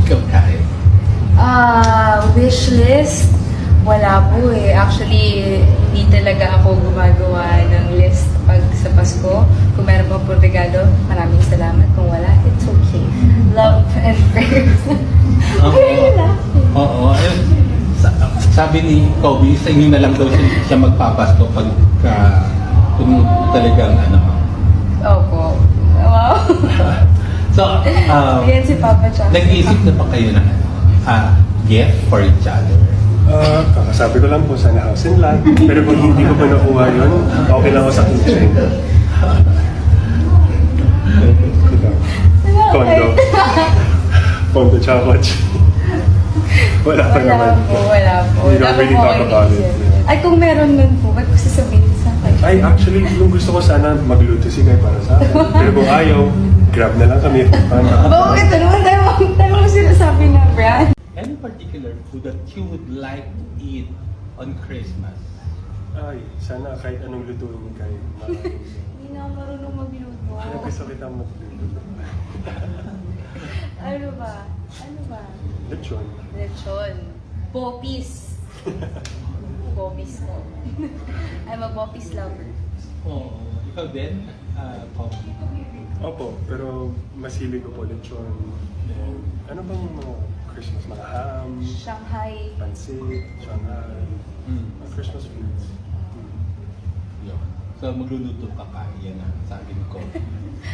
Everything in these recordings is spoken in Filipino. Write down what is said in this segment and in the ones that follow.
Ikaw kahit. Wish list? Wala po eh. Actually, hindi talaga ako gumagawa ng list pag sa Pasko. Kung meron po regalo, maraming salamat. Kung wala, it's okay. Love and prayers. Okay lang. Oo. Ayun. Sabi ni Kobe, sa inyo na lang daw siya magpapasko pagka kung talagang ano. Opo. Wow. So, Yan si Papa Chuck. nag-iisip na ba kayo ng gift for each other? Kakasabi ko lang po sana house and lot. Pero kung hindi ko pa nakuha yun, okay lang ako sa kitchen. Condo. Condo tsaka kotse. Wala pa naman. Wala po. We don't really talk about it. Ay, kung meron man po, ba't ko sasabihin sa akin? Ay, actually, nung gusto ko sana magluto si Kai para sa akin. Pero kung ayaw, grab na lang kami. Bakit? Ano mo sinasabi na, Brad? Any particular food that you would like to eat on Christmas? Ay, sana kahit anong lutuin ni Kai. Hindi na ako marunong magluto. Kaya gusto kitang magluto. Ano ba? Ano ba? Lechon. Lechon. Popis. Popis ko. I'm a popis lover. Oo. Ikaw din? Kobe? Opo, pero masili ko po lechon. And ano bang mga Christmas? Mga ham, Shanghai. pansit, Shanghai, mga Christmas foods. Yun. So, magluluto ka pa. Yan ang sabi ni Kobe.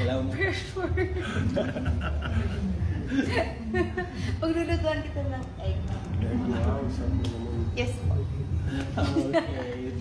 Alam mo? Pressure. Paglulutuan kita ng egg. Wow, sabi naman. Yes po. Okay.